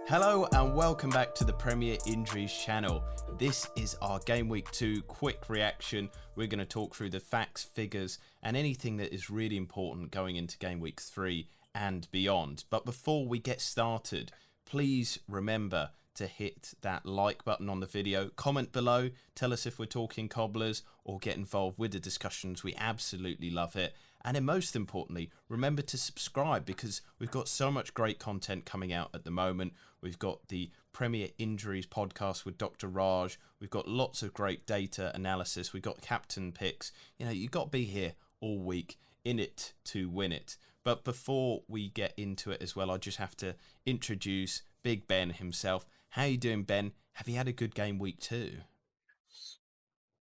Hello and welcome back to the Premier Injuries channel. This is our Game Week 2 quick reaction. We're going to talk through the facts, figures and anything that is really important going into Game Week 3 and beyond. But before we get started, please remember to hit that like button on the video, comment below, tell us if we're talking cobblers or get involved with the discussions. We absolutely love it. And then most importantly, remember to subscribe because we've got so much great content coming out at the moment. We've got the Premier Injuries podcast with Dr. Raj. We've got lots of great data analysis. We've got captain picks. You know, you've got to be here all week in it to win it. But before we get into it as well, I just have to introduce Big Ben himself. How you doing, Ben? Have you had a good game week 2?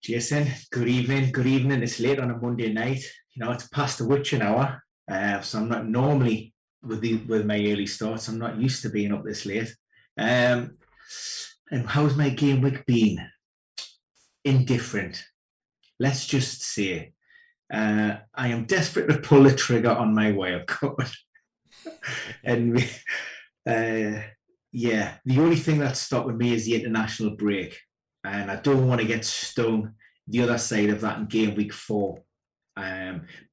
Jason, good evening. Good evening. It's late on a Monday night. You know, it's past the witching hour, so I'm not normally with my early starts. I'm not used to being up this late. And how's my game week been? Indifferent. Let's just say, I am desperate to pull the trigger on my wild card, and yeah, the only thing that's stopping me is the international break, and I don't want to get stung the other side of that in game week 4.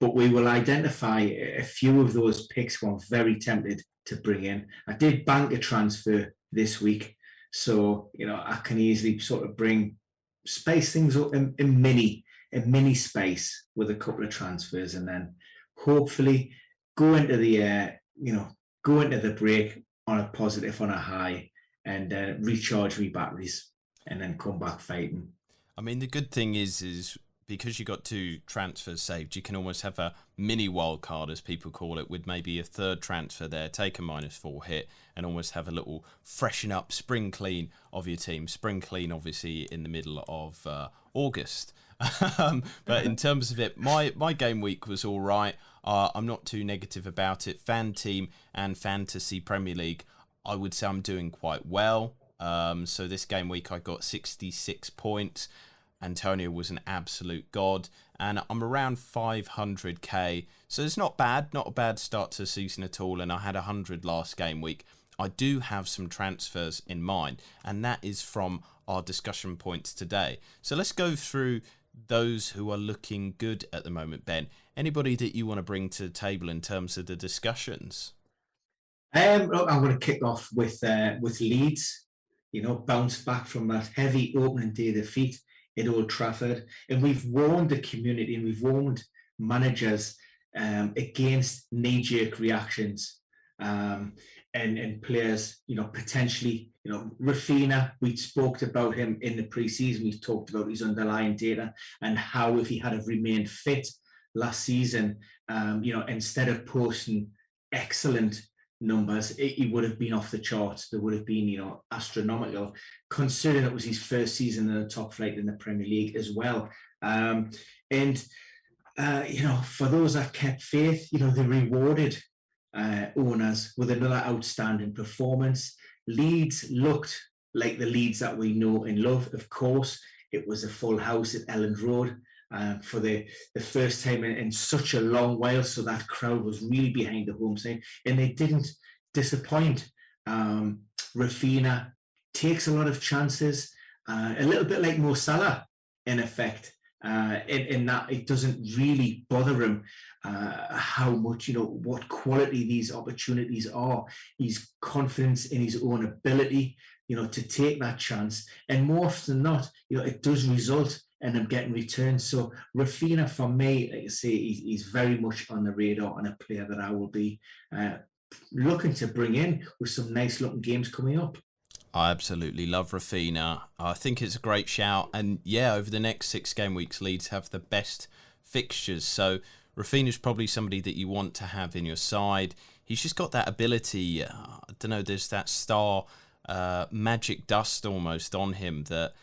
But we will identify a few of those picks I'm very tempted to bring in. I did bank a transfer this week, so you know I can easily sort of space things up in mini space with a couple of transfers, and then hopefully go into the break on a positive, on a high, and recharge my batteries, and then come back fighting. I mean, the good thing is because you got 2 transfers saved, you can almost have a mini wild card, as people call it, with maybe a third transfer there, take a -4 hit, and almost have a little freshen up, spring clean of your team. Spring clean, obviously, in the middle of August. But in terms of it, my game week was all right. I'm not too negative about it. Fan team and fantasy Premier League, I would say I'm doing quite well. So this game week I got 66 points. Antonio was an absolute god, and I'm around 500k, so it's not bad, not a bad start to the season at all, and I had 100 last game week. I do have some transfers in mind, and that is from our discussion points today. So let's go through those who are looking good at the moment. Ben, anybody that you want to bring to the table in terms of the discussions? Look, I'm going to kick off with Leeds. You know, bounce back from that heavy opening day defeat at Old Trafford, and we've warned the community and we've warned managers against knee-jerk reactions, and players, you know, potentially, you know, Rafinha, we spoke about him in the pre-season. We talked about his underlying data and how if he had have remained fit last season, you know, instead of posting excellent numbers, he would have been off the charts. There would have been, you know, astronomical, considering it was his first season in the top flight in the Premier League as well. You know, for those that kept faith, you know, they rewarded owners with another outstanding performance. Leeds looked like the Leeds that we know and love. Of course, it was a full house at Elland Road. For the first time in such a long while, so that crowd was really behind the home side, and they didn't disappoint. Rafinha takes a lot of chances, a little bit like Mo Salah, in effect, in that it doesn't really bother him how much, you know, what quality these opportunities are. His confidence in his own ability, you know, to take that chance, and more often than not, you know, it does result and I'm getting returns. So Rafinha, for me, like I say, he's very much on the radar and a player that I will be looking to bring in with some nice looking games coming up. I absolutely love Rafinha. I think it's a great shout. And yeah, over the next 6 game weeks, Leeds have the best fixtures. So Rafinha's probably somebody that you want to have in your side. He's just got that ability. I don't know, there's that star magic dust almost on him that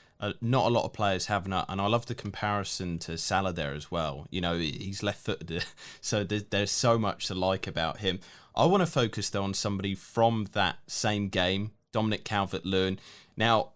not a lot of players have, and I love the comparison to Salah there as well. You know, he's left-footed, so there's so much to like about him. I want to focus though on somebody from that same game, Dominic Calvert-Lewin. Now,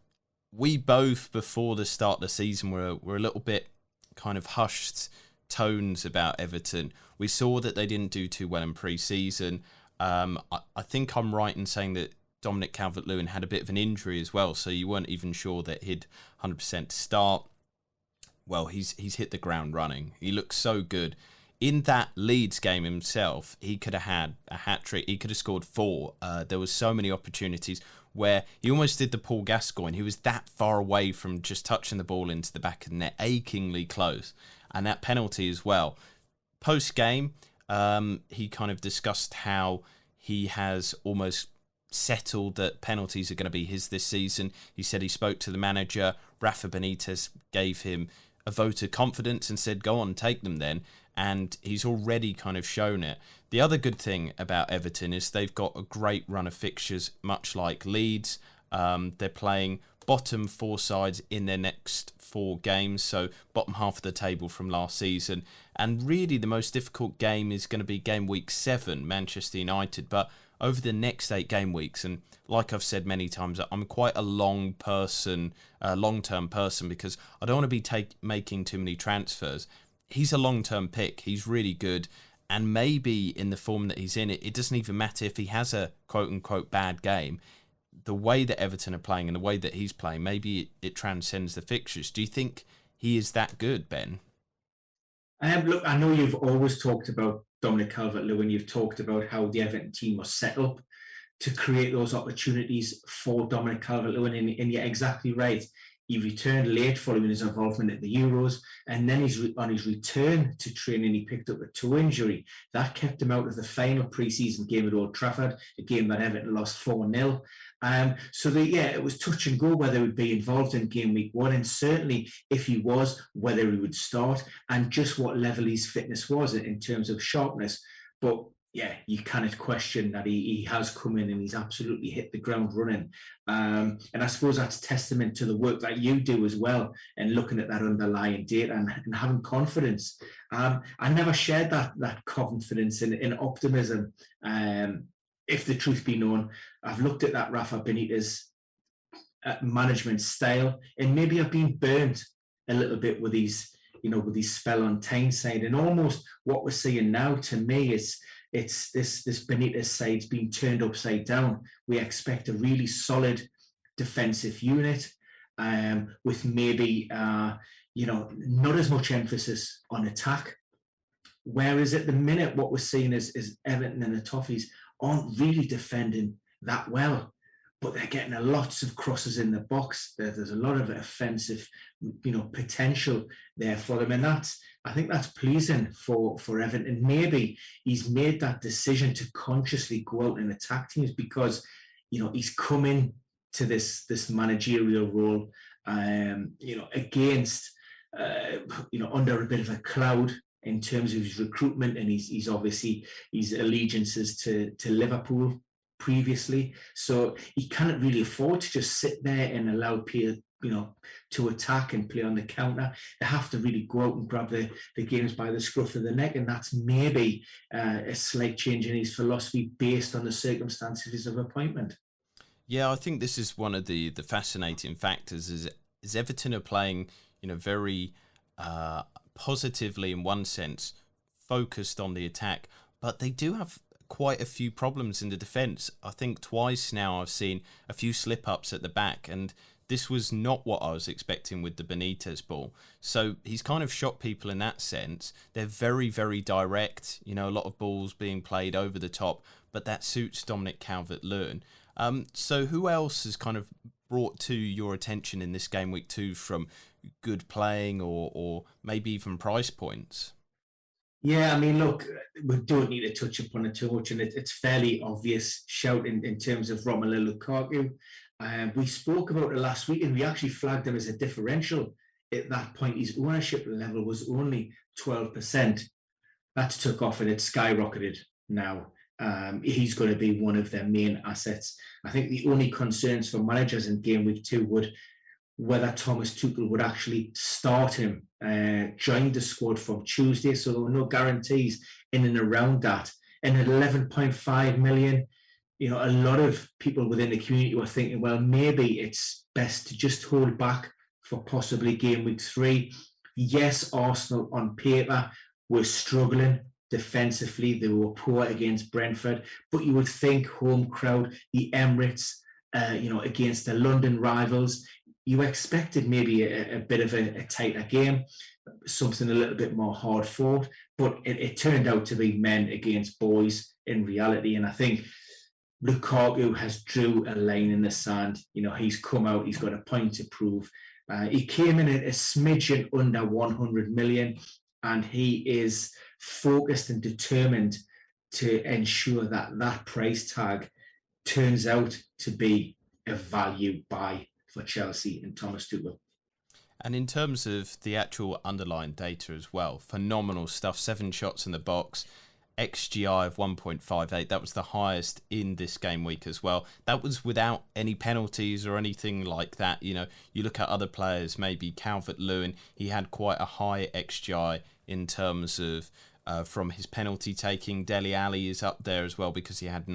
we both, before the start of the season, were a little bit kind of hushed tones about Everton. We saw that they didn't do too well in pre-season. I think I'm right in saying that Dominic Calvert-Lewin had a bit of an injury as well, so you weren't even sure that he'd 100% start. Well, he's hit the ground running. He looks so good. In that Leeds game himself, he could have had a hat-trick. He could have scored 4. There was so many opportunities where he almost did the Paul Gascoigne. He was that far away from just touching the ball into the back of the net, achingly close. And that penalty as well. Post-game, he kind of discussed how he has almost settled that penalties are going to be his this season. He said he spoke to the manager. Rafa Benitez gave him a vote of confidence and said, go on, take them then. And he's already kind of shown it. The other good thing about Everton is they've got a great run of fixtures, much like Leeds. They're playing bottom 4 sides in their next 4 games, so bottom half of the table from last season. And really the most difficult game is going to be game week 7, Manchester United. But over the next 8 game weeks, and like I've said many times, I'm quite a long-term person because I don't want to be making too many transfers. He's a long-term pick. He's really good. And maybe in the form that he's in, it doesn't even matter if he has a quote-unquote bad game. The way that Everton are playing and the way that he's playing, maybe it transcends the fixtures. Do you think he is that good, Ben? Look, I know you've always talked about Dominic Calvert-Lewin. You've talked about how the Everton team was set up to create those opportunities for Dominic Calvert-Lewin, and you're exactly right. He returned late following his involvement at the Euros, and then on his return to training, he picked up a toe injury. That kept him out of the final pre-season game at Old Trafford, a game that Everton lost 4-0. It was touch and go whether he would be involved in game week 1, and certainly if he was, whether he would start, and just what level his fitness was in terms of sharpness. But yeah, you cannot question that he has come in and he's absolutely hit the ground running. And I suppose that's testament to the work that you do as well, and looking at that underlying data and having confidence. I never shared that confidence and optimism. If the truth be known, I've looked at that Rafa Benitez management style, and maybe I've been burnt a little bit with his spell on Tyneside, and almost what we're seeing now to me is it's this Benitez side's been turned upside down. We expect a really solid defensive unit, with maybe not as much emphasis on attack. Whereas at the minute, what we're seeing is Everton and the Toffees aren't really defending that well, but they're getting lots of crosses in the box. There's a lot of offensive, potential there for them, and I think that's pleasing for Everton. And maybe he's made that decision to consciously go out and attack teams because he's come in to this managerial role, against under a bit of a cloud in terms of his recruitment, and he's obviously his allegiances to Liverpool previously, so he cannot really afford to just sit there and allow Pierre to attack and play on the counter. They have to really go out and grab the games by the scruff of the neck, and that's maybe a slight change in his philosophy based on the circumstances of appointment. Yeah, I think this is one of the fascinating factors is Everton are playing very positively in one sense, focused on the attack, but they do have quite a few problems in the defence. I think twice now I've seen a few slip-ups at the back, and this was not what I was expecting with the Benitez ball. So he's kind of shocked people in that sense. They're very, very direct, a lot of balls being played over the top, but that suits Dominic Calvert-Lewin. So who else has kind of brought to your attention in this game week 2 from good playing or maybe even price points? Yeah, I mean, look, we don't need to touch upon it too much, and it's fairly obvious shout in terms of Romelu Lukaku. We spoke about it last week, and we actually flagged him as a differential. At that point, his ownership level was only 12%. That's took off, and it's skyrocketed now. He's going to be one of their main assets. I think the only concerns for managers in game week 2 would whether Thomas Tuchel would actually start him, join the squad from Tuesday. So there were no guarantees in and around that. And at 11.5 million, a lot of people within the community were thinking, well, maybe it's best to just hold back for possibly game week 3. Yes, Arsenal on paper were struggling defensively. They were poor against Brentford, but you would think home crowd, the Emirates, against the London rivals, you expected maybe a bit of a tighter game, something a little bit more hard fought, but it turned out to be men against boys in reality. And I think Lukaku has drew a line in the sand. He's come out, he's got a point to prove. He came in at a smidgen under 100 million, and he is focused and determined to ensure that that price tag turns out to be a value buy for Chelsea and Thomas Tuchel. And in terms of the actual underlying data as well, phenomenal stuff. 7 shots in the box, XGI of 1.58. That was the highest in this game week as well. That was without any penalties or anything like that. You look at other players, maybe Calvert-Lewin, he had quite a high XGI in terms of from his penalty taking. Dele Alli is up there as well because he had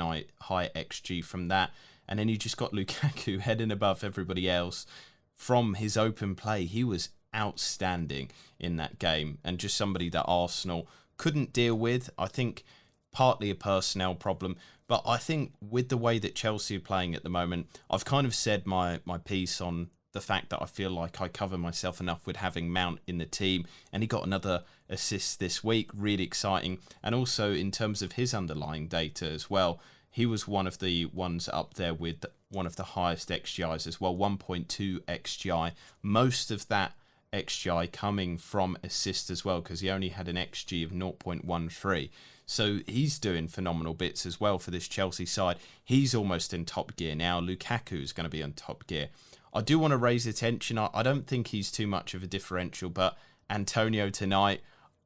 high XG from that. And then you just got Lukaku heading above everybody else. From his open play, he was outstanding in that game, and just somebody that Arsenal couldn't deal with. I think partly a personnel problem, but I think with the way that Chelsea are playing at the moment, I've kind of said my piece on the fact that I feel like I cover myself enough with having Mount in the team, and he got another assist this week, really exciting. And also in terms of his underlying data as well, he was one of the ones up there with one of the highest XGIs as well, 1.2 XGI. Most of that XGI coming from assist as well, because he only had an XG of 0.13. So he's doing phenomenal bits as well for this Chelsea side. He's almost in top gear now. Lukaku is going to be on top gear. I do want to raise attention. I don't think he's too much of a differential, but Antonio tonight,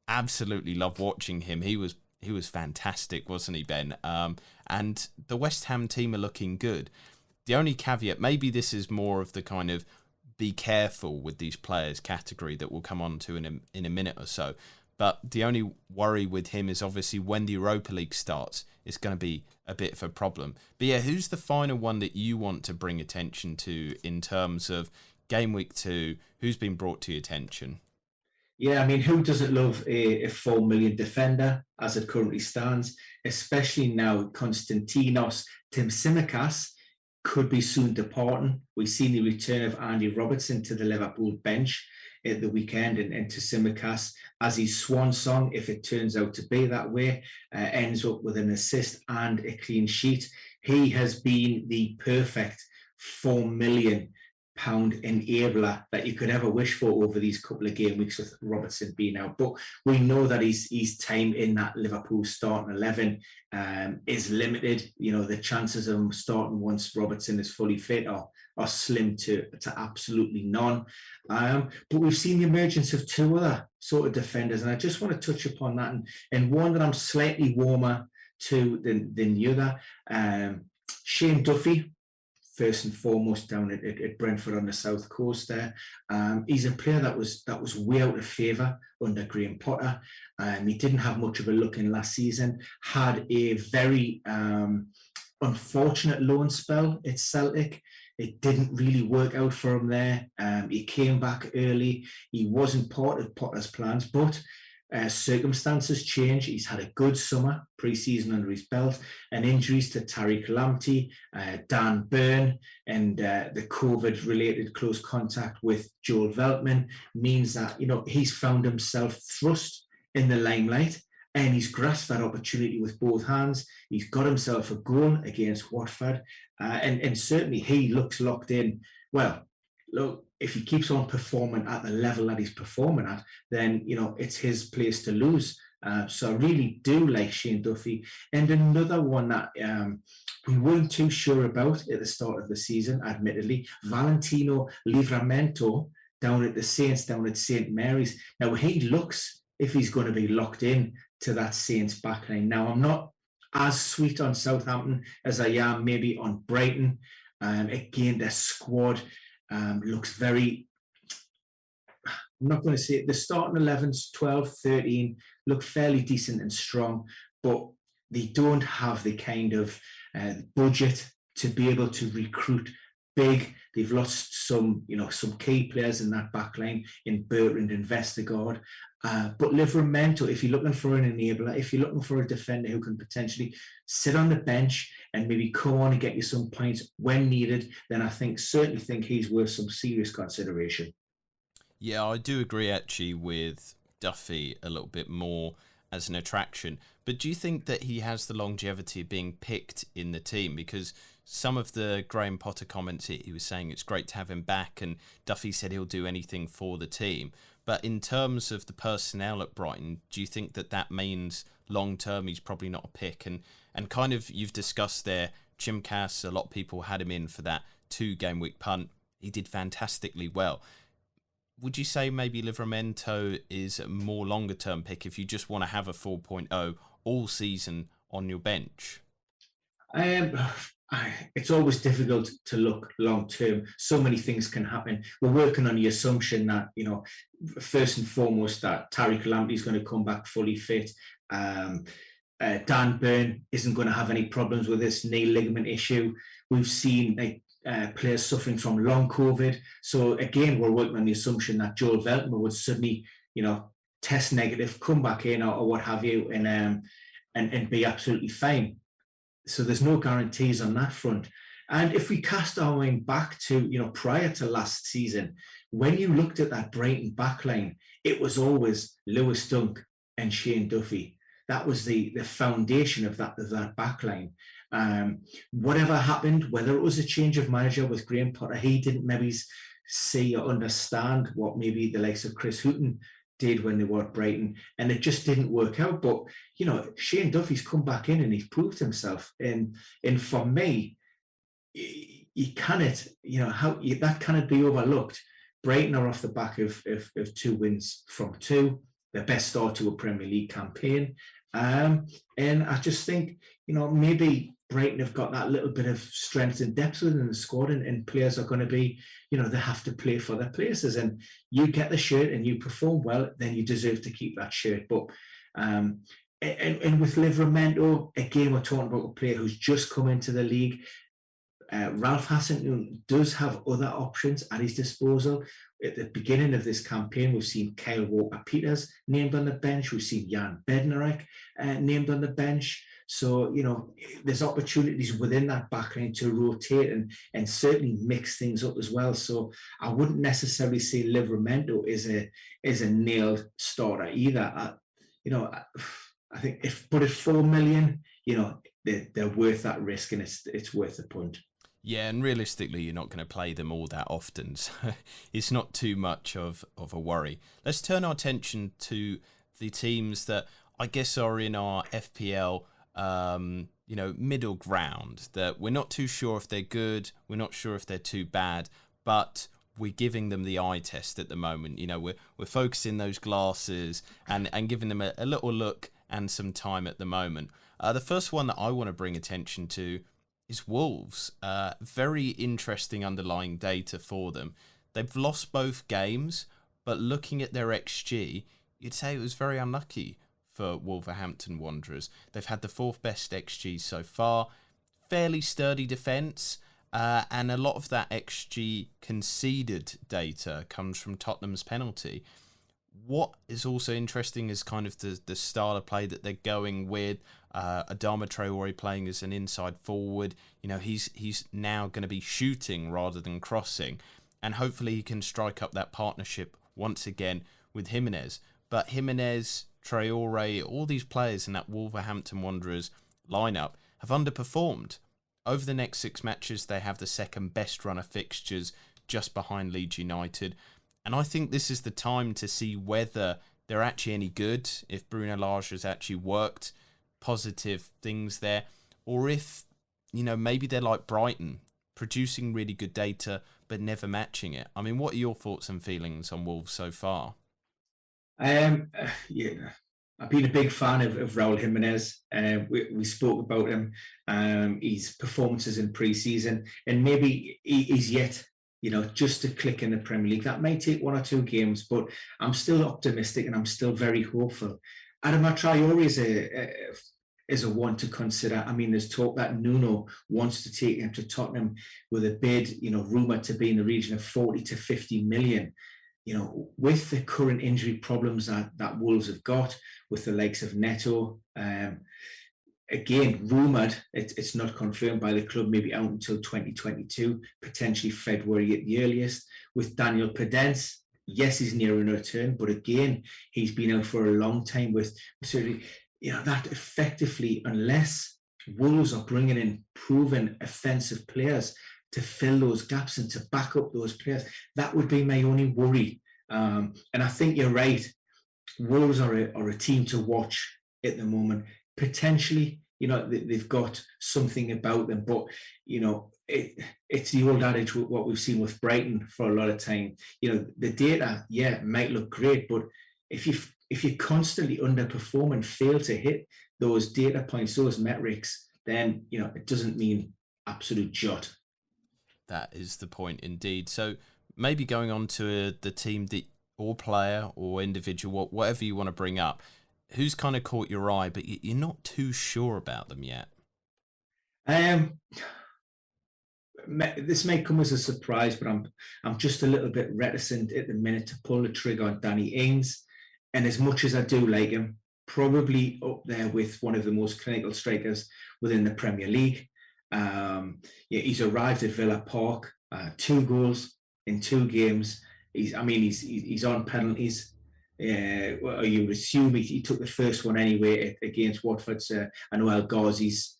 absolutely love watching him. He was fantastic, wasn't he, Ben? And the West Ham team are looking good. The only caveat, maybe this is more of the kind of be careful with these players category that we'll come on to in a minute or so. But the only worry with him is obviously when the Europa League starts, it's going to be a bit of a problem. But yeah, who's the final one that you want to bring attention to in terms of Game Week 2? Who's been brought to your attention? Yeah, I mean, who doesn't love a 4 million defender as it currently stands, especially now Konstantinos Tsimikas could be soon departing. We've seen the return of Andy Robertson to the Liverpool bench at the weekend, and Tsimikas, as his swan song, if it turns out to be that way, ends up with an assist and a clean sheet. He has been the perfect £4 million enabler that you could ever wish for over these couple of game weeks with Robertson being out. But we know that his time in that Liverpool starting 11 is limited. The chances of him starting once Robertson is fully fit are slim to absolutely none. But we've seen the emergence of 2 other sort of defenders, and I just want to touch upon that, and one that I'm slightly warmer to than the other. Shane Duffy, first and foremost, down at Brentford on the south coast there. He's a player that was way out of favour under Graham Potter. He didn't have much of a look in last season, had a very unfortunate loan spell at Celtic. It didn't really work out for him there. He came back early. He wasn't part of Potter's plans, but circumstances change. He's had a good summer pre-season under his belt, and injuries to Tariq Lamptey, Dan Burn, and the COVID-related close contact with Joel Veltman means that he's found himself thrust in the limelight, and he's grasped that opportunity with both hands. He's got himself a goal against Watford, and certainly he looks locked in. Well, look, if he keeps on performing at the level that he's performing at, then it's his place to lose. So I really do like Shane Duffy. And another one that we weren't too sure about at the start of the season, admittedly, Valentino Livramento down at the Saints, down at St. Mary's. Now he looks, if he's going to be locked in to that Saints backline. Now I'm not as sweet on Southampton as I am maybe on Brighton. Again, their squad looks very, I'm not going to say it, the starting 11s, 12, 13, look fairly decent and strong, but they don't have the kind of budget to be able to recruit big. They've lost some, some key players in that back line in Bertrand and Vestergaard. But Livramento, if you're looking for an enabler, if you're looking for a defender who can potentially sit on the bench and maybe come on and get you some points when needed, then I certainly think he's worth some serious consideration. Yeah, I do agree actually with Duffy a little bit more as an attraction. But do you think that he has the longevity of being picked in the team? Because some of the Graham Potter comments, he was saying it's great to have him back, and Duffy said he'll do anything for the team. But in terms of the personnel at Brighton, do you think that that means long term he's probably not a pick? And kind of you've discussed there, Chimkas, a lot of people had him in for that 2-game week punt. He did fantastically well. Would you say maybe Livramento is a more longer term pick if you just want to have a 4.0 all season on your bench? It's always difficult to look long term. So many things can happen. We're working on the assumption that, first and foremost, that Tariq Lamptey is going to come back fully fit. Dan Burn isn't going to have any problems with this knee ligament issue. We've seen players suffering from long COVID. So again, we're working on the assumption that Joel Veltman would suddenly, test negative, come back in or what have you, and be absolutely fine. So there's no guarantees on that front. And if we cast our mind back to, prior to last season, when you looked at that Brighton backline, it was always Lewis Dunk and Shane Duffy. That was the foundation of that backline. Whatever happened, whether it was a change of manager with Graham Potter, he didn't maybe see or understand what maybe the likes of Chris Hughton did when they were at Brighton, and it just didn't work out. But Shane Duffy's come back in and he's proved himself. And for me, you cannot, that cannot be overlooked. Brighton are off the back of 2 wins from 2, their best start to a Premier League campaign. And I just think, maybe Brighton have got that little bit of strength and depth within the squad, and players are going to be, they have to play for their places. And you get the shirt and you perform well, then you deserve to keep that shirt. But and with Livramento, again, we're talking about a player who's just come into the league. Ralph Hasenhüttl does have other options at his disposal. At the beginning of this campaign, we've seen Kyle Walker-Peters named on the bench. We've seen Jan Bednarek named on the bench. So, there's opportunities within that backline to rotate and certainly mix things up as well. So I wouldn't necessarily say Livramento is a nailed starter either. I think if put it 4 million, they're worth that risk, and it's worth the punt. Yeah, and realistically, you're not going to play them all that often, so it's not too much of a worry. Let's turn our attention to the teams that I guess are in our FPL, middle ground, that we're not too sure if they're good, we're not sure if they're too bad, but we're giving them the eye test at the moment. We're focusing those glasses and giving them a little look and some time at the moment. The first one that I want to bring attention to is Wolves. Very interesting underlying data for them. They've lost both games, but looking at their XG, you'd say it was very unlucky for Wolverhampton Wanderers. They've had the 4th best XG so far, fairly sturdy defence, and a lot of that XG conceded data comes from Tottenham's penalty. What is also interesting is kind of the style of play that they're going with. Adama Traore playing as an inside forward. He's now going to be shooting rather than crossing, and hopefully he can strike up that partnership once again with Jimenez. But Jimenez, Traore, all these players in that Wolverhampton Wanderers lineup have underperformed. Over the next 6 matches, they have the 2nd best run of fixtures, just behind Leeds United. And I think this is the time to see whether they're actually any good, if Bruno Lage has actually worked positive things there, or if, maybe they're like Brighton, producing really good data, but never matching it. I mean, what are your thoughts and feelings on Wolves so far? Yeah, I've been a big fan of Raul Jimenez. We spoke about him, his performances in pre-season, and maybe he's yet, just to click in the Premier League. That might take 1 or 2 games, but I'm still optimistic and I'm still very hopeful. Adama Traore is a one to consider. I mean, there's talk that Nuno wants to take him to Tottenham with a bid, rumoured to be in the region of 40 to 50 million. With the current injury problems that Wolves have got, with the likes of Neto, again, rumoured, it's not confirmed by the club, maybe out until 2022, potentially February at the earliest. With Daniel Podence, yes, he's nearing a return, but again, he's been out for a long time with certainly, that effectively, unless Wolves are bringing in proven offensive players to fill those gaps and to back up those players, that would be my only worry. And I think you're right. Wolves are a team to watch at the moment. Potentially, they've got something about them, but it's the old adage, what we've seen with Brighton for a lot of time. The data, might look great, but if you constantly underperform and fail to hit those data points, those metrics, then it doesn't mean absolute jot. That is the point indeed. So maybe going on to the team that, or player or individual, whatever you want to bring up, who's kind of caught your eye, but you're not too sure about them yet? This may come as a surprise, but I'm just a little bit reticent at the minute to pull the trigger on Danny Ings. And as much as I do like him, probably up there with one of the most clinical strikers within the Premier League. He's arrived at Villa Park, 2 goals in 2 games. He's on penalties. You would assume he took the first one anyway against Watford. I know El Ghazi's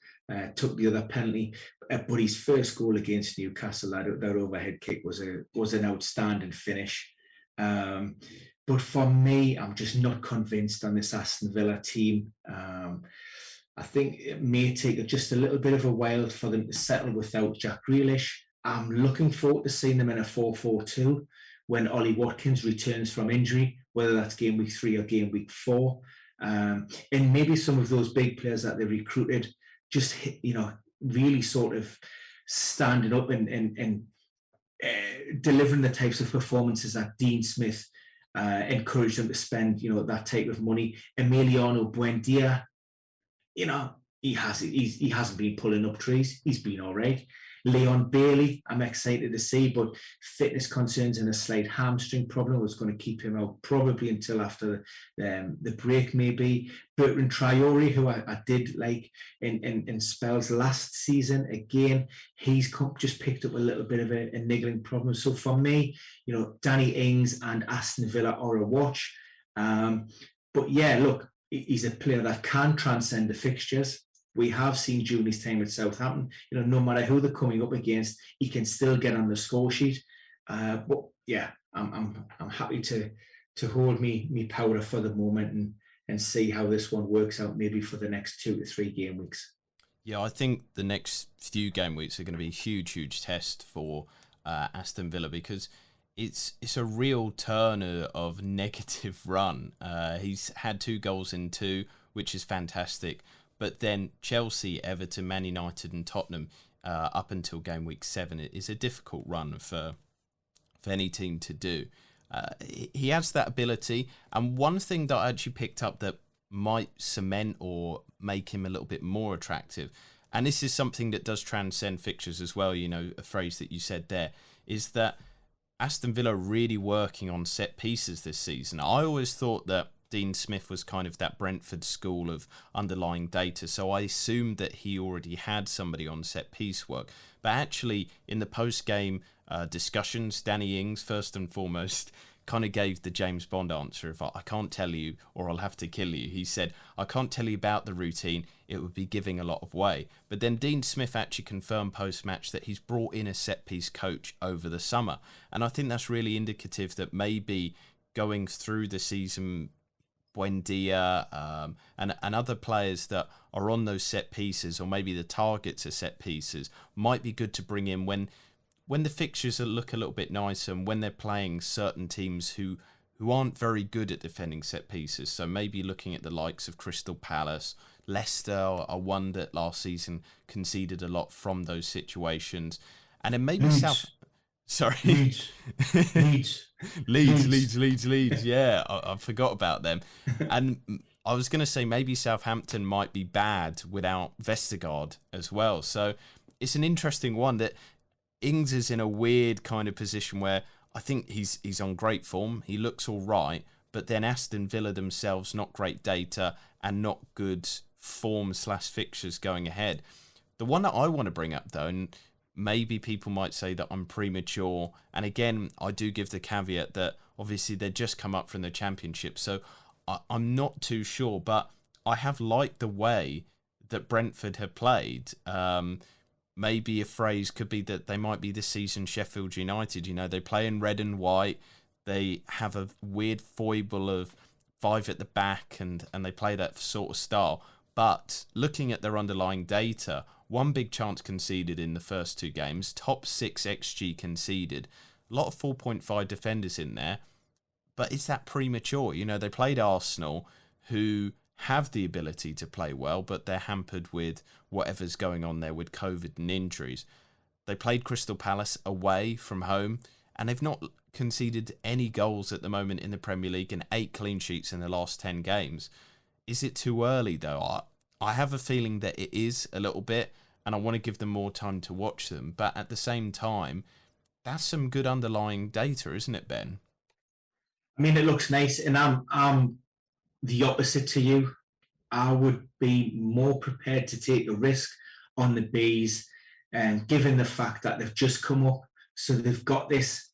took the other penalty, but his first goal against Newcastle, that overhead kick was an outstanding finish. But for me, I'm just not convinced on this Aston Villa team. I think it may take just a little bit of a while for them to settle without Jack Grealish. I'm looking forward to seeing them in a 4-4-2 when Ollie Watkins returns from injury, whether that's game week 3 or game week 4. And maybe some of those big players that they recruited just, really sort of standing up and delivering the types of performances that Dean Smith encouraged them to spend, that type of money. Emiliano Buendia, he hasn't been pulling up trees. He's been all right. Leon Bailey, I'm excited to see, but fitness concerns and a slight hamstring problem was going to keep him out probably until after the break, maybe. Bertrand Traore, who I did like in spells last season, again, he's just picked up a little bit of a niggling problem. So for me, Danny Ings and Aston Villa are a watch. But yeah, look, he's a player that can transcend the fixtures. We have seen during his time at Southampton, no matter who they're coming up against, he can still get on the score sheet. But yeah, I'm happy to hold me powder for the moment and see how this one works out, maybe for the next 2 to 3 game weeks. Yeah, I think the next few game weeks are going to be a huge test for Aston Villa, because it's a real turner of negative run. He's had 2 goals in 2, which is fantastic. But then Chelsea, Everton, Man United and Tottenham up until game week 7 is a difficult run for any team to do. He has that ability. And one thing that I actually picked up that might cement or make him a little bit more attractive, and this is something that does transcend fixtures as well, a phrase that you said there, is that Aston Villa are really working on set pieces this season. I always thought that Dean Smith was kind of that Brentford school of underlying data, so I assumed that he already had somebody on set piece work. But actually, in the post-game discussions, Danny Ings, first and foremost, kind of gave the James Bond answer of, I can't tell you or I'll have to kill you. He said, I can't tell you about the routine, it would be giving a lot away. But then Dean Smith actually confirmed post-match that he's brought in a set-piece coach over the summer. And I think that's really indicative that maybe going through the season, Buendia and other players that are on those set pieces, or maybe the targets are set pieces, might be good to bring in when the fixtures look a little bit nicer and when they're playing certain teams who aren't very good at defending set pieces. So maybe looking at the likes of Crystal Palace, Leicester are one that last season conceded a lot from those situations, and then maybe Leeds. Yeah, I forgot about them. And I was going to say maybe Southampton might be bad without Vestergaard as well. So it's an interesting one that Ings is in a weird kind of position where I think he's on great form. He looks all right, but then Aston Villa themselves, not great data and not good form/fixtures going ahead. The one that I want to bring up though, and maybe people might say that I'm premature, and again, I do give the caveat that obviously they've just come up from the Championship, so I'm not too sure, but I have liked the way that Brentford have played. Maybe a phrase could be that they might be this season Sheffield United. You know, they play in red and white. They have a weird foible of 5 at the back, and they play that sort of style. But looking at their underlying data, one big chance conceded in the first 2 games, top 6 XG conceded, a lot of 4.5 defenders in there. But is that premature? You know, they played Arsenal, who have the ability to play well, but they're hampered with whatever's going on there with COVID and injuries. They played Crystal Palace away from home, and they've not conceded any goals at the moment in the Premier League and 8 clean sheets in the last 10 games. Is it too early, though? I have a feeling that it is a little bit, and I want to give them more time to watch them. But at the same time, that's some good underlying data, isn't it, Ben? I mean, it looks nice, and I'm the opposite to you. I would be more prepared to take a risk on the Bees, given the fact that they've just come up. So they've got this,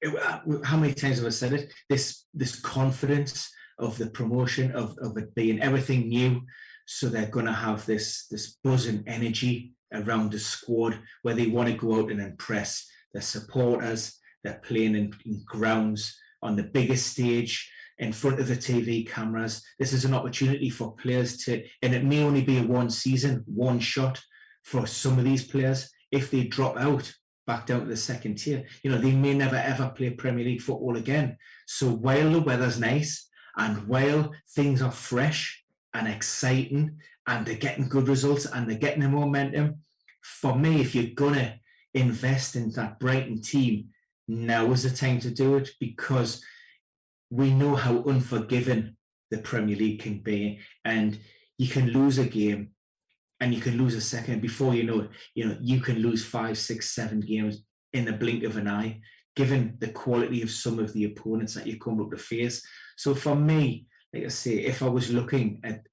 how many times have I said it? This confidence of the promotion, of it being everything new. So they're going to have this buzz and energy around the squad where they want to go out and impress their supporters. They're playing in grounds on the biggest stage, in front of the TV cameras. This is an opportunity for players to, and it may only be a one season, one shot for some of these players. If they drop out back down to the second tier, you know, they may never ever play Premier League football again. So while the weather's nice and while things are fresh and exciting and they're getting good results and they're getting the momentum, for me, if you're going to invest in that Brighton team, now is the time to do it, because we know how unforgiving the Premier League can be, and you can lose a game and you can lose a second. Before you know it, you can lose 5, 6, 7 games in the blink of an eye, given the quality of some of the opponents that you come up to face. So for me, like I say, if I was looking at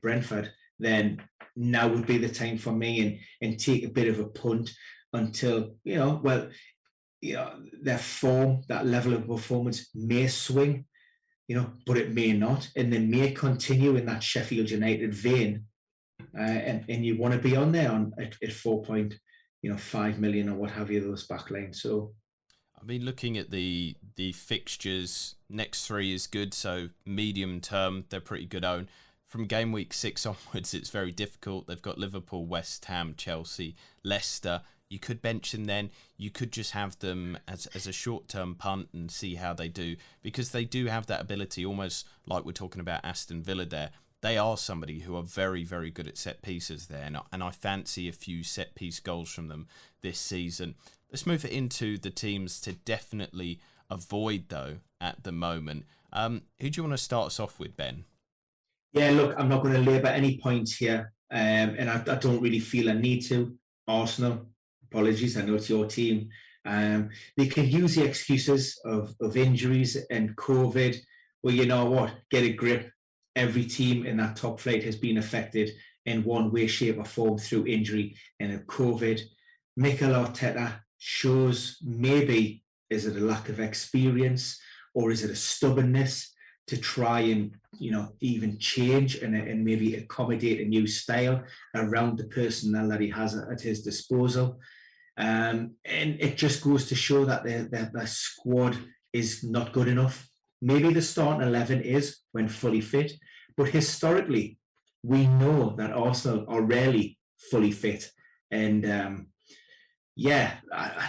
Brentford, then now would be the time for me, and take a bit of a punt until, their form, that level of performance may swing, but it may not. And they may continue in that Sheffield United vein. And you want to be on there at 4.5 million or what have you, those backlines. So, I mean, looking at the fixtures, next 3 is good. So medium term, they're pretty good own. From game week 6 onwards, it's very difficult. They've got Liverpool, West Ham, Chelsea, Leicester. You could bench them then. You could just have them as a short-term punt and see how they do, because they do have that ability, almost like we're talking about Aston Villa there. They are somebody who are very, very good at set pieces there, and I fancy a few set-piece goals from them this season. Let's move it into the teams to definitely avoid, though, at the moment. Who do you want to start us off with, Ben? Yeah, look, I'm not going to labour any points here, and I don't really feel a need to. Arsenal, apologies, I know it's your team. They can use the excuses of injuries and COVID. Well, you know what? Get a grip. Every team in that top flight has been affected in one way, shape or form through injury and COVID. Mikel Arteta shows, maybe, is it a lack of experience or is it a stubbornness to try and, even change and maybe accommodate a new style around the personnel that he has at his disposal. And it just goes to show that their squad is not good enough. Maybe the starting 11 is when fully fit, but historically, we know that Arsenal are rarely fully fit. And I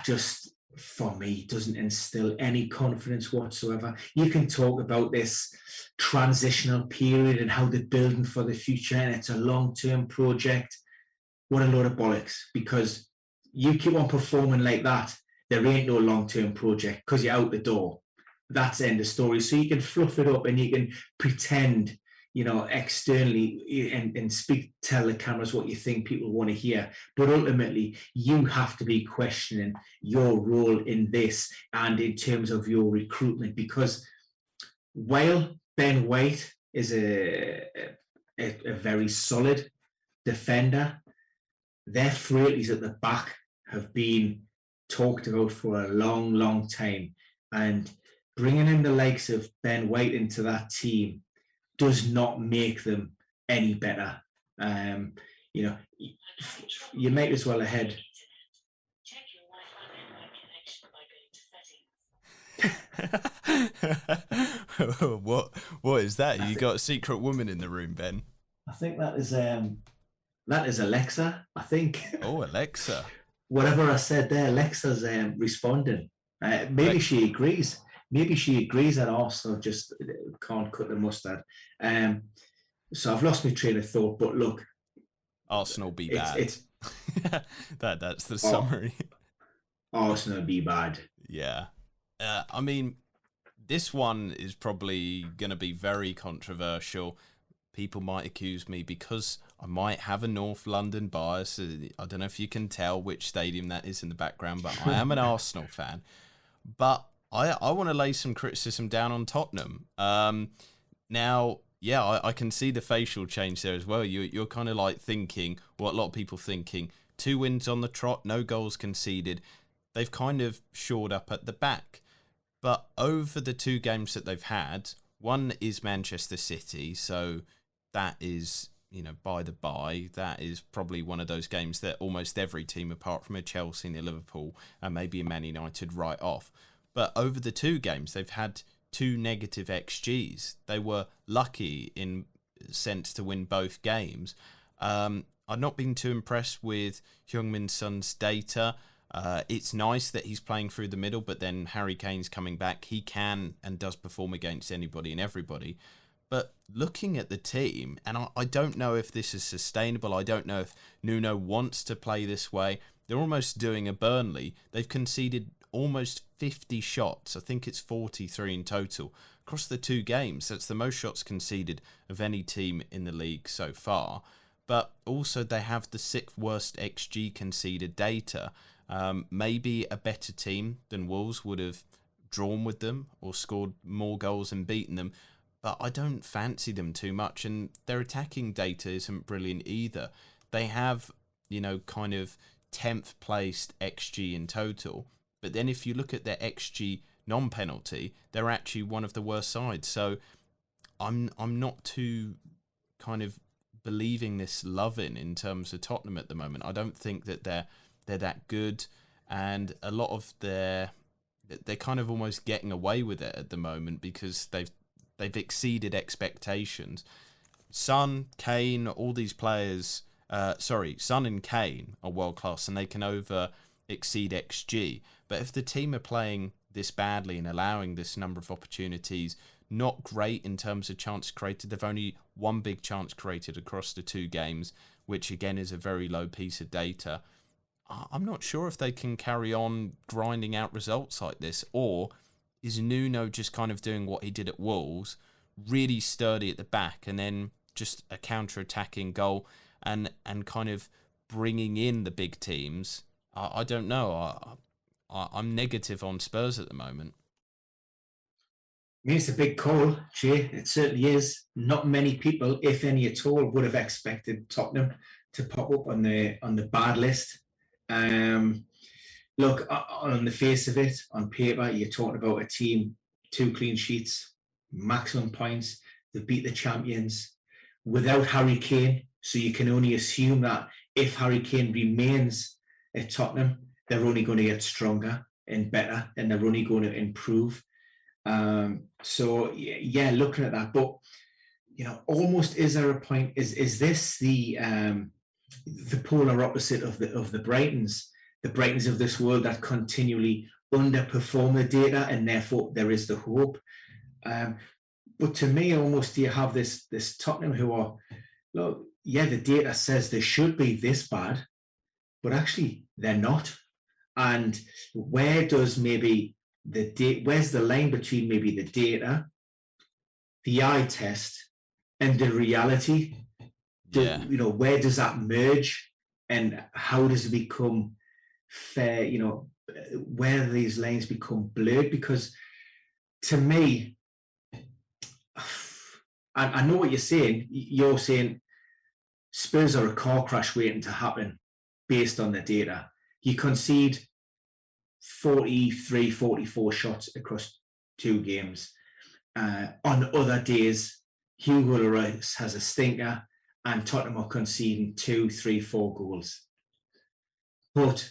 just, for me, doesn't instill any confidence whatsoever. You can talk about this transitional period and how they're building for the future, and it's a long-term project. What a load of bollocks, because you keep on performing like that, there ain't no long-term project because you're out the door. That's the end of story. So you can fluff it up and you can pretend externally and tell the cameras what you think people want to hear. But ultimately, you have to be questioning your role in this and in terms of your recruitment, because while Ben White is a very solid defender, their frailties at the back have been talked about for a long, long time. And bringing in the likes of Ben White into that team does not make them any better. You might as well ahead. What is that? You got a secret woman in the room, Ben? I think that is Alexa. I think. Oh, Alexa. Whatever I said there, Alexa's responding. Maybe she agrees. Maybe she agrees that Arsenal just can't cut the mustard. So I've lost my train of thought. But look, Arsenal be bad. That's the summary. Arsenal be bad. Yeah. I mean, this one is probably going to be very controversial. People might accuse me because I might have a North London bias. I don't know if you can tell which stadium that is in the background, but I am an Arsenal fan. But I want to lay some criticism down on Tottenham. Now, yeah, I can see the facial change there as well. You're kind of like thinking what a lot of people thinking. 2 wins on the trot, no goals conceded. They've kind of shored up at the back. But over the 2 games that they've had, one is Manchester City, so that is, by the by, that is probably one of those games that almost every team, apart from a Chelsea and a Liverpool, and maybe a Man United, write off. But over the 2 games, they've had 2 negative XGs. They were lucky in sense to win both games. I've not been too impressed with Heung-min Son's data. It's nice that he's playing through the middle, but then Harry Kane's coming back. He can and does perform against anybody and everybody. But looking at the team, and I don't know if this is sustainable. I don't know if Nuno wants to play this way. They're almost doing a Burnley. They've conceded almost 50 shots. I think it's 43 in total across the 2 games. That's the most shots conceded of any team in the league so far. But also they have the 6th worst XG conceded data. Maybe a better team than Wolves would have drawn with them or scored more goals and beaten them. But I don't fancy them too much. And their attacking data isn't brilliant either. They have, kind of 10th placed XG in total. But then if you look at their XG non-penalty, they're actually one of the worst sides. So I'm not too kind of believing this loving in terms of Tottenham at the moment. I don't think that they're that good, and a lot of they're kind of almost getting away with it at the moment because they've exceeded expectations. Son, Kane, all these players. Son and Kane are world class, and they can exceed XG. But if the team are playing this badly and allowing this number of opportunities, not great in terms of chance created. They've only 1 big chance created across the 2 games, which again is a very low piece of data. I'm not sure if they can carry on grinding out results like this, or is Nuno just kind of doing what he did at Wolves, really sturdy at the back, and then just a counter-attacking goal and kind of bringing in the big teams. I don't know. I'm negative on Spurs at the moment. I mean, it's a big call, Jay. It certainly is. Not many people, if any at all, would have expected Tottenham to pop up on the bad list. Look, on the face of it, on paper, you're talking about a team, 2 clean sheets, maximum points. They beat the champions without Harry Kane. So you can only assume that if Harry Kane remains at Tottenham, they're only going to get stronger and better, and they're only going to improve. So yeah, looking at that, but almost is there a point? Is this the polar opposite of the Brightons of this world that continually underperform the data, and therefore there is the hope? But to me, almost you have this Tottenham who are, look, yeah, the data says they should be this bad, but actually they're not. And where does maybe where's the line between maybe the data, the eye test, and the reality. Yeah. Where does that merge, and how does it become fair? Where do these lines become blurred? Because to me, I know what you're saying. You're saying Spurs are a car crash waiting to happen based on the data. You concede 43, 44 shots across 2 games. On other days, Hugo Lloris has a stinker and Tottenham are conceding 2, 3, 4 goals. But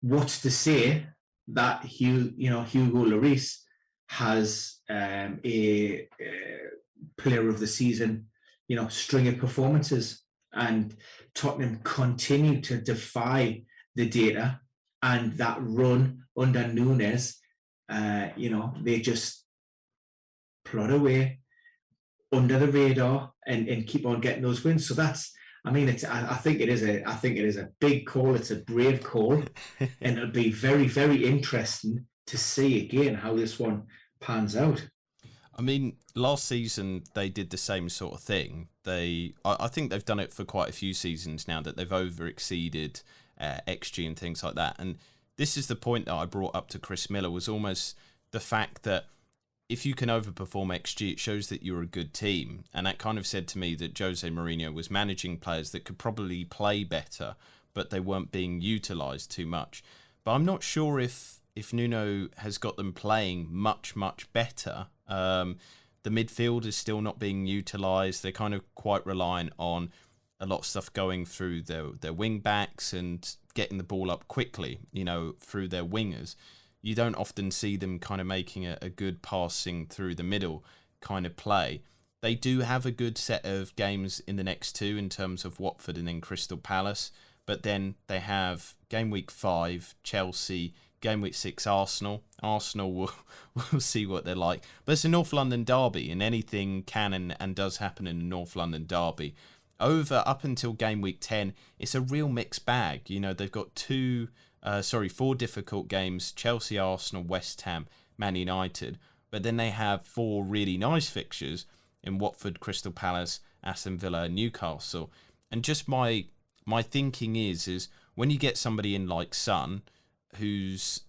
what's to say that Hugo Lloris has a player of the season, string of performances, and Tottenham continue to defy the data, and that run under Nunes, they just plod away under the radar and keep on getting those wins. So I think it is a big call. It's a brave call, and it'll be very, very interesting to see again how this one pans out. I mean, last season they did the same sort of thing. I think they've done it for quite a few seasons now, that they've over-exceeded XG and things like that. And this is the point that I brought up to Chris Miller, was almost the fact that if you can overperform XG, it shows that you're a good team. And that kind of said to me that Jose Mourinho was managing players that could probably play better, but they weren't being utilised too much. But I'm not sure if Nuno has got them playing much, much better. The midfield is still not being utilised. They're kind of quite reliant on a lot of stuff going through their wing backs and getting the ball up quickly, through their wingers. You don't often see them kind of making a good passing through the middle kind of play. They do have a good set of games in the next 2 in terms of Watford and then Crystal Palace. But then they have Gameweek 5, Chelsea, Gameweek 6, Arsenal. Arsenal we'll see what they're like. But it's a North London derby, and anything can and does happen in a North London derby. Up until Gameweek 10, it's a real mixed bag. They've got 4 difficult games: Chelsea, Arsenal, West Ham, Man United. But then they have 4 really nice fixtures in Watford, Crystal Palace, Aston Villa, and Newcastle. And just my thinking is when you get somebody in like Son, who's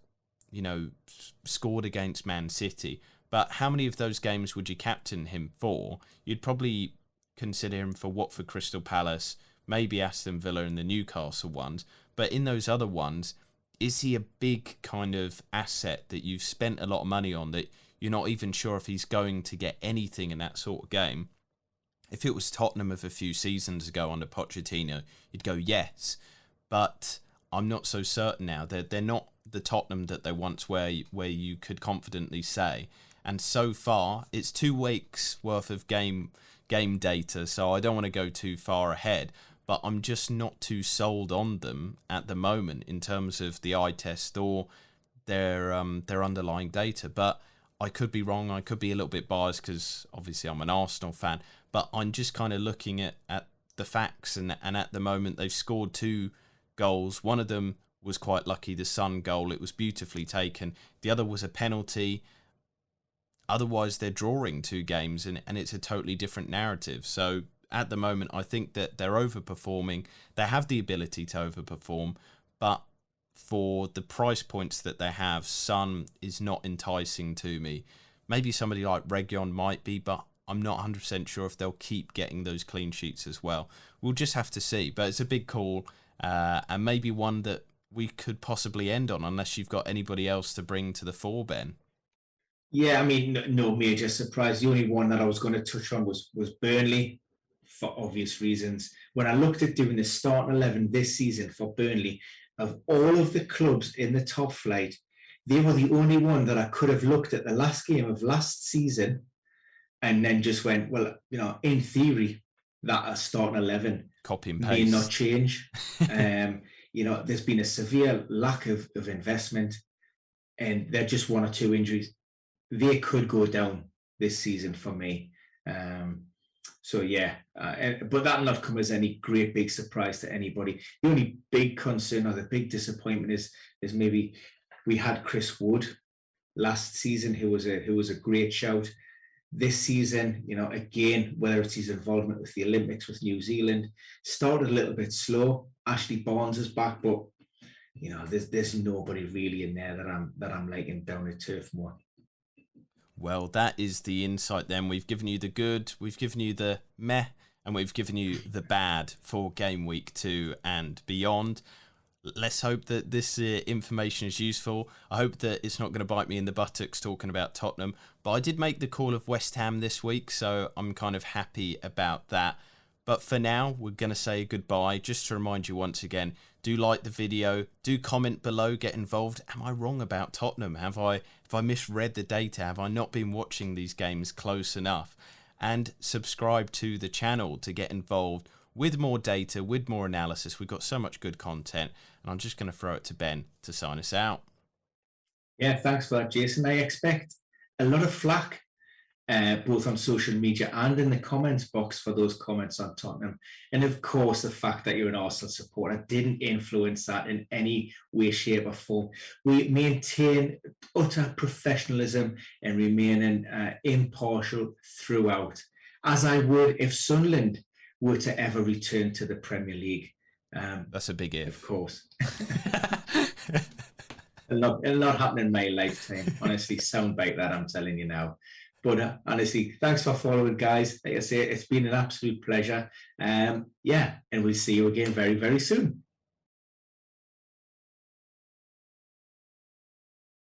scored against Man City, but how many of those games would you captain him for? You'd probably consider him for Watford, Crystal Palace, maybe Aston Villa and the Newcastle ones. But in those other ones, is he a big kind of asset that you've spent a lot of money on, that you're not even sure if he's going to get anything in that sort of game? If it was Tottenham of a few seasons ago under Pochettino, you'd go yes. But I'm not so certain now. They're not the Tottenham that they once were, where you could confidently say. And so far, it's 2 weeks worth of game data, so I don't want to go too far ahead. But I'm just not too sold on them at the moment in terms of the eye test or their underlying data. But I could be wrong. I could be a little bit biased because obviously I'm an Arsenal fan. But I'm just kind of looking at the facts, and at the moment they've scored 2 goals. One of them was quite lucky, the Son goal. It was beautifully taken. The other was a penalty. Otherwise, they're drawing 2 games, and it's a totally different narrative. So at the moment, I think that they're overperforming. They have the ability to overperform, but for the price points that they have, Son is not enticing to me. Maybe somebody like Reguilon might be, but I'm not 100% sure if they'll keep getting those clean sheets as well. We'll just have to see. But it's a big call, and maybe one that we could possibly end on, unless you've got anybody else to bring to the fore, Ben. Yeah, I mean, no major surprise. The only one that I was going to touch on was Burnley, for obvious reasons. When I looked at doing the starting 11 this season for Burnley, of all of the clubs in the top flight, they were the only one that I could have looked at the last game of last season and then just went, well, in theory, that a starting 11 copy and may paste not change. There's been a severe lack of investment, and they're just 1 or 2 injuries. They could go down this season for me. So yeah, but that'll not come as any great big surprise to anybody. The only big concern or the big disappointment is maybe we had Chris Wood last season, who was a great shout. this season, again, whether it's his involvement with the Olympics with New Zealand, started a little bit slow. Ashley Barnes is back, but there's nobody really in there that I'm liking down at Turf Moor. Well, that is the insight then. We've given you the good, we've given you the meh, and we've given you the bad for Game Week 2 and beyond. Let's hope that this information is useful. I hope that it's not going to bite me in the buttocks talking about Tottenham. But I did make the call of West Ham this week, so I'm kind of happy about that. But for now, we're going to say goodbye. Just to remind you once again, do like the video, do comment below, get involved. Am I wrong about Tottenham? Have I misread the data? Have I not been watching these games close enough? And subscribe to the channel to get involved with more data, with more analysis. We've got so much good content. And I'm just going to throw it to Ben to sign us out. Yeah, thanks for that, Jason. I expect a lot of flack, both on social media and in the comments box for those comments on Tottenham. And of course, the fact that you're an Arsenal supporter didn't influence that in any way, shape or form. We maintain utter professionalism and remaining impartial throughout, as I would if Sunderland were to ever return to the Premier League. That's a big if. Of course. It'll not happen in my lifetime. Honestly, soundbite that, I'm telling you now. But honestly, thanks for following, guys. Like I say, it's been an absolute pleasure. And we'll see you again very, very soon.